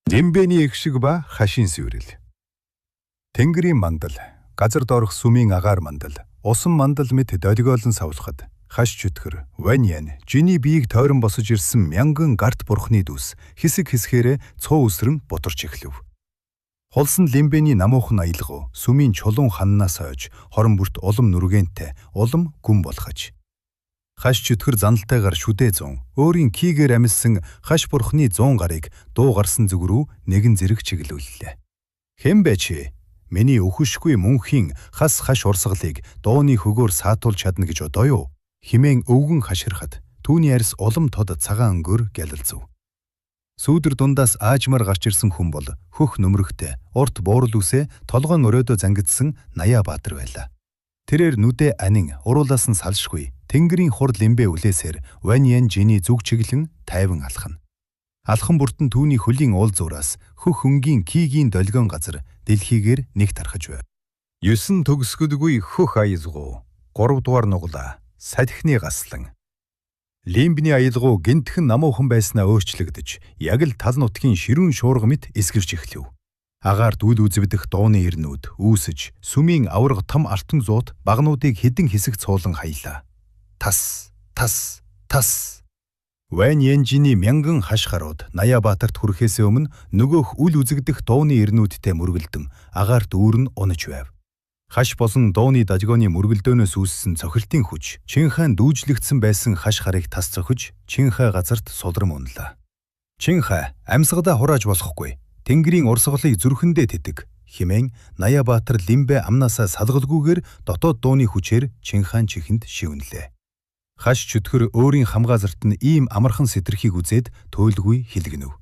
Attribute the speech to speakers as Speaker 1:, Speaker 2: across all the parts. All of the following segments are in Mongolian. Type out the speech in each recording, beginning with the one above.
Speaker 1: Лимбэний эгшиг ба хашийн сэврэл. Тэнгэрийн мандал, газар доорх сүмийн агаар мандал, усан мандал мэт долгиолон савлахад, хаш чөтгөр, ваньян, жиний биеийг тойрон босож ирсэн мянган гарт бурхны дүүс, хэсэг хэсгээрээ цуу үсрэн бутарч эхлэв. Холсон лимбэний намуухан аялгав, сүмийн чулуун ханнаас хойж, хорон бүрт улам нүргэнтэй, улам гүн болгож. Хаш чөтгөр зандалтайгаар шүдээ зун, өөрийн кийгээр амилсан хаш бурхны 100 гарыг дуу гарсан зүг рүү нэгэн зэрэг чиглүүллээ. Хэн бэ чи? Миний өхөшгүй мөнхийн хас хаш урсгалыг дууны хөгөөр саатуулж чадна гэж бодоо юу? Химэн өвгөн хаширхад түүний арьс улам тод цагаан өнгөөр гялалзав. Сүүдэр дундаас аажмаар гарч ирсэн хүн бол хөх нөмрөгтэй, урт буурал үсээ толгойн өрөөдөө зангидсан Наяабаатар байлаа. Тэрээр нүдэ анин уруулаас нь салшгүй тэнгэрийн хур лимбэ үлээсээр ваньян жиний зүг чиглэн тайван алхана. Алхан бүртэн түүний хөлийн уул зуураас хөх өнгийн кийгийн долгион газар дэлхийгээр нэг тархаж байв. 9 төгсгөлгүй хөх аялгуу, 3 дугаар нуглаа, садхины гаслан. Лимбэний аялгуу гинтхэн намуухан байснаа өөрчлөгдөж, яг л тал нутгийн ширүүн шуурга мэт эсгэрч эхлэв. Агаар дүүл үзвдэх дууны ирнүүд үүсэж, сүмийн аварга том артан зуут багнуудыг хэдэн хэсэг цуулан хаялаа. Тас, тас, тас. Ваньян жиний мянган хаш гарууд Наяабаатарт хүрэхээс өмнө нөгөөх үл үзэгдэх дууны ирнүүдтэй мөргөлдөн агаар дүүрэн унаж байв. Хаш болон дууны дажгооны мөргөлдөөнөөс үүссэн цохилтын хүч Чинхайн дүүжлэгдсэн байсан хаш гарыг тас цохиж Чинхай газарт сулрам унлаа. Чинхай амьсгалаа хурааж болохгүй. Тэнгэрийн урсгалыг зүрхэндээ тэтг химэн Наяабаатар лимбэ амнаасаа салгалгүйгээр дотоод дууны хүчээр Чинхайн чихэнд шивнэлээ. Хаш чөтгөр өөрийн хамгаалалт нь ийм амархан сэтэрхийг үзээд туйлгүй хилгэнэв.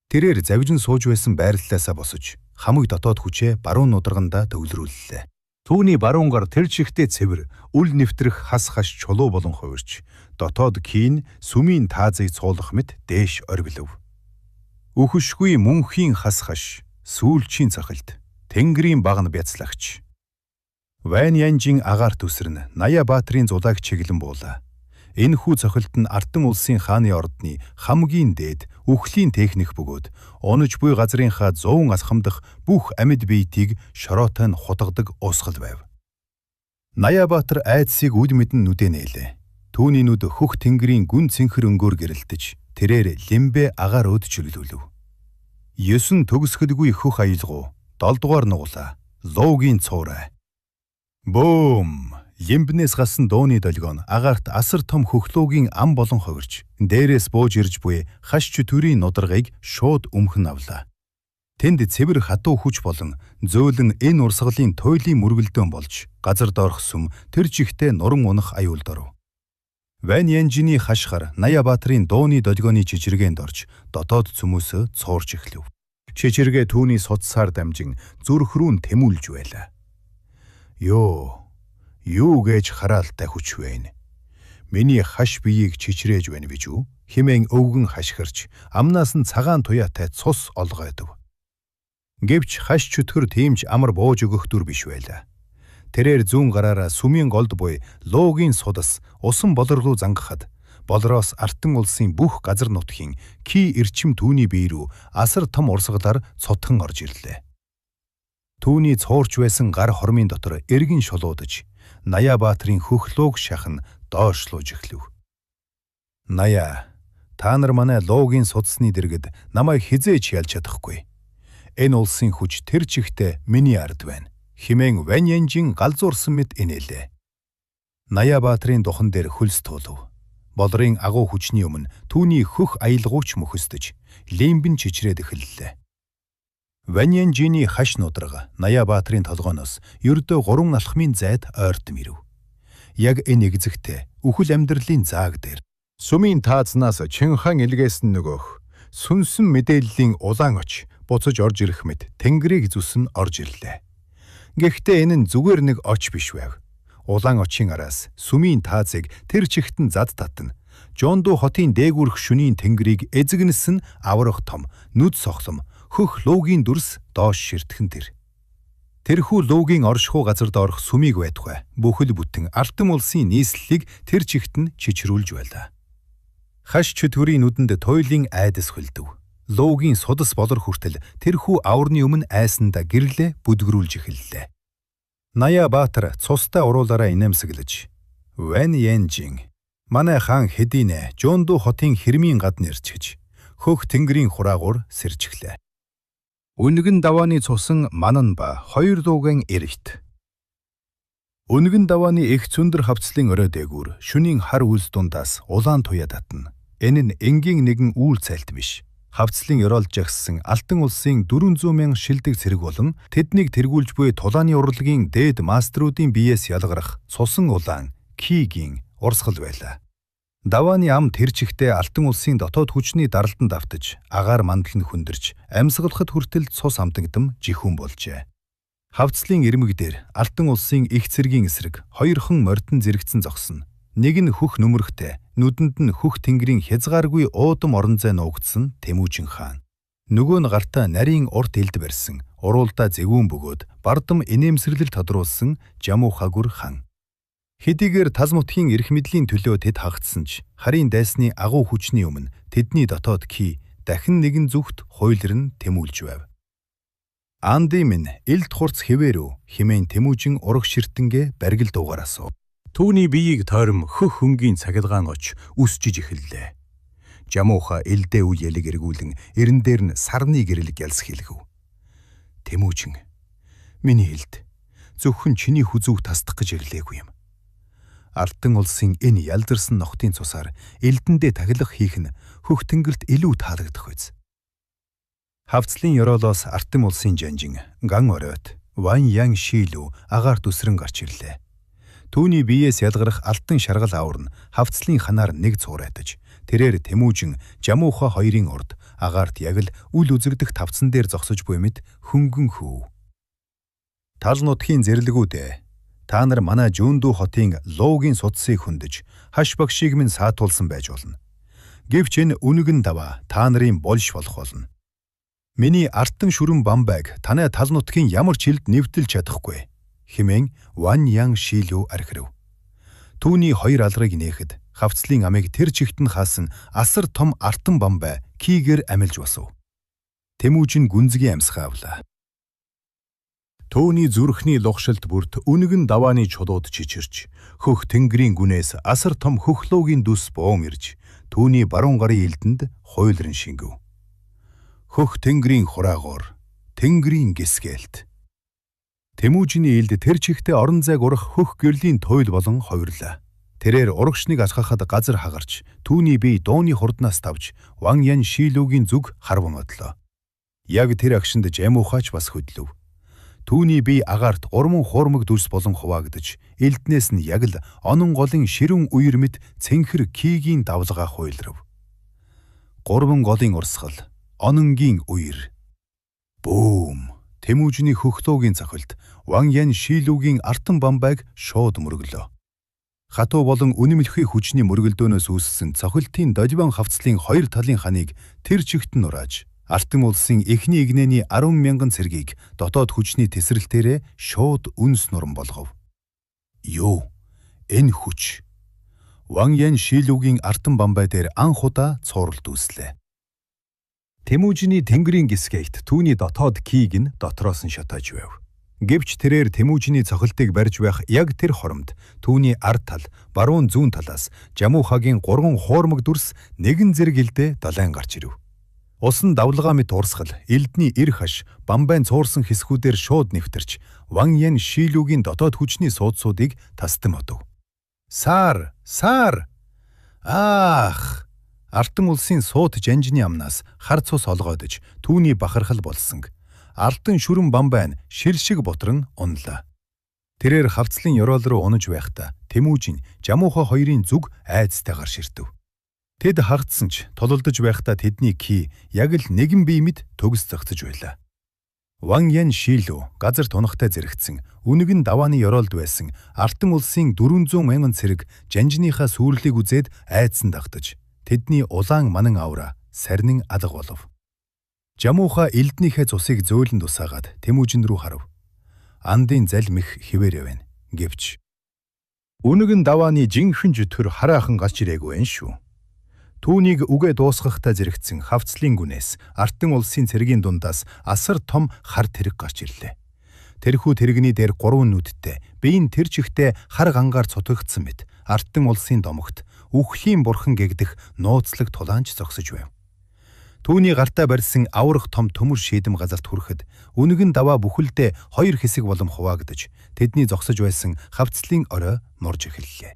Speaker 1: Тэрээр завжин сууж байсан байрлалаасаа босож хамаг дотоод хүчээ баруун нударгандаа төвлөрүүллээ. Түүний баруун гар тэр чихтэй цэвэр, үл нэвтрэх хас хаш чулуу болон хувирч, дотоод кийн сүмийн таазыг цуулах мэт дээш оргилов. Өхөшгүй мөнхийн хас хаш, сүүлчийн цахилт, тэнгэрийн багна бяцлагч. Ваньянжийн агаар төсрөн Наяабаатрын зулааг чиглэн буулаа. Энэхүү цохилт нь Ардан улсын хааны ордны хамгийн дээд үхлийн техник бөгөөд унаж буй газрынхаа 100 асхамдах бүх амьд биетийг шороотой нь хутгадаг уусгал байв. Наяабаатар айдсыг үл мэдэн нүдэ нээлээ. Түүний нүд хөх тэнгэрийн гүн цэнхэр өнгөөр гэрэлтэж тэрээр лимбэ агаар өд чиглүүлв. 9 төгсгөлгүй хөх аялгуу, 7 дугаар нуглаа, луугийн цуурай. Бөөм! Лимбнээс гасан дууны долгион агаарт асар том хөхлөөгийн ам болон хувирч, дээрээс бууж ирж буй хаш чөтгөрийн нударгыг шууд өмхөн авлаа. Тэнд цэвэр хатуу хүч болон зөөлөн энэ урсгалын туйлын мөргөлдөөн болж, газар доорх сүм тэр жигтэй нуран унах аюулд оров. Ваньян жиний хашгар Наяабаатрын дууны долгионы жижиргээнд орж, дотоод цөмөөсөө цуурж эхлэв. Жижиргээ түүний судсаар дамжин зүрх рүү тэмүүлж байлаа. Юу гэж хараалтай хүч вэ? Миний хаш биеийг чичрээж байна гэж үү? Химэн өвгөн хашгирч, амнаас нь цагаан туяатай цус олгойдов. Гэвч хаш чөтгөр тиймч амар бууж өгөх дүр биш байлаа. Тэрээр зүүн гараараа сүмийн голд буй луугийн судас усан болор руу зангахад, болроос Ардан улсын бүх газар нутгийн ки эрчим түүний бие рүү асар том урсгалаар цутхан орж ирлээ. Түүний цуурч байсан гар хормын дотор эргэн шулуудаж, Наяабаатрын хөхлөөг шахан доош лууж эхлэв. Ная, та нар манай луугийн судасны дэргэд намайг хизээч ялж чадахгүй. Энэ улсын хүч тэр чихтэй миний ард байна. Химэн Ваньянжийн галзуурсан мэт инээлээ. Наяабаатрын духан дээр хөлс туулав. Болрын агуу хүчний өмнө түүний хөх аялгууч мөхөсдөж, лимбэн чичрээд эхэллээ. Ваньянжиний хаш нудраг Наяабаатрын толгооноос ердөө 3 алхмын зайд ойртон ирэв. Яг энэ эгзэгтэй үхэл амьдралын зааг дээр сүмийн таазнаас Чинхан илгээсэн нөгөөх сүнсэн мэдээллийн улаан оч буцаж орж ирэх мэт тэнгэрийг зүсэн орж ирлээ. Гэхдээ энэ нь зүгээр нэг оч биш байв. Улаан очийн араас сүмийн таазыг тэр чигтэн зад татна. Жонду хотын дээгүрх шөнийн тэнгэрийг эзэгнэсэн аврах том нүд сохлом хөх луугийн дүрс доош ширтгэн тэр. Тэрхүү луугийн оршихуй газар доорх сүмийг байтугай бүхэл бүтэн Ардан улсын нийслэлийг тэр чигт нь чичрүүлж байлаа. Хаш чөтгөрийн нүдэнд туйлын айдас хөлдөв. Луугийн судас болор хүртэл тэрхүү аварны өмнө айсанда гэрлээ бүдгрүүлж эхэллээ. Наяа Баатар цустай уруулаараа инээмсэглэж, "Вэн Янжин, манай хаан хэдийнэ Жунду хотын хэрмийн гадна ирчихэж, хөх тэнгэрийн хураагуур сэржиглээ. Үнэгэн давааны цусан манан ба 2 дууган эрэгт. Үнэгэн давааны их цөндөр хавцлын орой дээгүүр шөнийн хар үйлс дундаас улаан туяа татна. Энэ нь энгийн нэгэн үүл цайлт биш. Хавцлын ёроолж жагссан Алтан улсын 400 мянга шилдэг цэрэг болон тэднийг тэргүүлж буй тулааны урлагийн дээд маструудын биеэс ялгарах цусан улаан кигийн урсгал байлаа. Давааны ам тэр чигтээ Алтан улсын дотоод хүчний даралтанд автаж, агаар мандал нь хүндэрч, амьсгалахад хүртэл цус амтагдам жихүүн болжээ. Хавцлын ирмэг дээр Алтан улсын их цэргийн эсрэг 2хан мордон зэрэгцэн зогсно. Нэг нь хөх нүмерхтэй, нүдэнд нь хөх тэнгэрийн хязгааргүй уудам орон зай нуугдсан Тэмүүжин хаан. Нөгөө нь гартаа нарийн урт элд барьсан, уруулдаа зэвүүн бөгөөд бардам инээмсэрлэл тодруулсан Жамухагүр хаан. Хэдийгээр таз нутгийн эрх мэдлийн төлөө тэд хагтсан ч харийн дайсны агуу хүчний өмнө тэдний дотоод ки дахин нэгэн зүгт хуйлар нь тэмүүлж байв. "Анди минь элд хурц хэвээрүү" хэмээн Тэмүүжин ураг ширтэнгээ баргил дуугаар асуув. Түүний биеийг тойром хөх хөнгийн цахилгаан оч үсчиж эхэллээ. Жамууха элдээ үе ялэг эргүүлэн эрен дээр нь сарны гэрэлг ялс хэлгэв. "Тэмүүжин, миний элд зөвхөн чиний хүзүүг тасдах гэж ирлээгүй юм. Алтан улсын энэ ялдарсан нохтын цусаар элдэндээ тахилах хийх нь хөх тэнгэрт илүү таалагдах биз." Хавцлын ёроолоос Артем улсын жанжин ган оройт Ван Ян Шилүү агаарт үсрэн гарч ирлээ. Түүний биеэс ялгарах алтан шаргал авар нь хавцлын ханаар нэг цуурайтаж, тэрээр Тэмүүжин Жамууха хоёрын урд агаарт яг л үл үзэгдэх тавцан дээр зогсож буй мэд хөнгөн хөөв. "Тал нутгийн зэрлэгүүдээ, та нар манай Жунду хотын Луугийн судсыг хөндөж, хаш багшийг минь саатуулсан байж болно. Гэвч энэ үнэгэн даваа та нарын болж болох болно. Миний артан шүрэн бамбайг танай тал нутгийн ямар ч хилд нэвтэлж чадахгүй" хэмээн Ван Ян Шилүү архирав. Түүний хоёр алрыг нээхэд хавцлын амийг тэр чигт нь хаасан асар том артан бамбай кигээр амилж басв. Тэмүүжин гүнзгий амьсгаа авлаа. Түүний зүрхний лухшилт бүрт үнэгэн давааны чулууд чичирч, хөх тэнгэрийн гүнээс асар том хөхлөөгийн дүс боом ирж, түүний баруун гарын элдэнд хуйлран шингэв. Хөх тэнгэрийн хураагуур, тэнгэрийн гисгээлт. Тэмүүжиний элд тэр чигтээ орон зайг урах хөх гэрлийн туйл болон ховирлаа. Тэрээр урагшныг алхахад газар хагарч, түүний бие дууны хурднаас тавж, Ван Ян Шилүүгийн зүг харван одлоо. Яг тэр агшинд Жамуухач бас хөдлөв. Түүний бие агаарт гурман хуурмаг дүрс болон хуваагдаж, элднээс нь яг л онон голын ширүүн үер мэт цэнхэр кигийн давлгаа хуйлрав. Гурван голын урсгал, ононгийн үер. Бүүм! Тэмүүжиний хөхлөөгийн цохилт Ван Ян Шилүүгийн артан бамбайг шууд мөргөлөө. Хатуу болон үнэмлэхий хүчний мөргөлдөөнөөс үүссэн цохилтын дожбон хавцлын хоёр талын ханыг тэр чигт нь нурааж, Артем улсын эхний игнэний 10 мянган цэргийг дотоод хүчний тесрэлтээрээ шууд үнс нуран болгов. Юу? Энэ хүч. Ван Ян Шилүүгийн артан бамбай дээр анх удаа цууралт үүслээ. Тэмүүжиний тэнгэрийн гисгейт түүний дотоод кийг нь дотроос нь шатааж байв. Гэвч тэрээр Тэмүүжиний цохилтыг барьж байх яг тэр хоромд түүний ард тал, баруун зүүн талаас Жамуухагийн 3 хуурмаг дүрс нэгэн зэрэг элдээ далайн гарч ирэв. Усан давлгаа мэт урсгал, элдний эр хаш, бамбайн цуурсан хэсгүүдээр шууд нэвтэрч, Ван Ян Шилүүгийн дотоод хүчний суудсуудыг тастам одов. Саар! Саар! Аах! Артем улсын суут жанжны амнаас хар цус олгоодж түүний бахархал болсон. Алтан шүрэн бамбайн шир шиг бутран унлаа. Тэрээр хавцлын ёроол руу унаж байхдаа Тэмүүжин Жамууха хоёрын зүг айцтайгаар ширтэв. Тэд хагдсан ч тулалдаж байхдаа тэдний ки яг л нэгэн бие мэд төгс зогтож байлаа. Ван Ян Шилүү газар тунахтай зэрэгцэн үнэгэн давааны ёроолд байсан Артем улсын 400 мянган цэрэг жанжныхаа сүрлийг үзээд айдсан дагтаж тэдний улаан манан авра сарнин алга болов. Жамууха элднийхээ цусыг зөөлөнд усаагаад Тэмүүжин рүү харав. Андын залмих хിവэрэ байна. Гэвч үнэгэн давааны жинхэнэ жөтгөр хараахан гарч ирээгүй байх шүү. Түүнийг үгээ дуусгахтаа зэрэгцэн хавцлын гүнээс Артан улсын цэргийн дундаас асар том хар тэрэг гарч ирлээ. Тэрхүү тэрэгний дээр 3 нүдтэй, биеийн тэр чигтээ хар гангаар цутгагдсан мэт Артан улсын домогт үхлийн бурхан гэгдэх нууцлаг тулаанч зогсож байв. Түүний гартаа барьсан аврах том төмөр шийдэм газарт хүрэхэд үнэгэн даваа бүхэлдээ 2 хэсэг болом хуваагдаж тэдний зогсож байсан хавцлын орой нурж эхэллээ.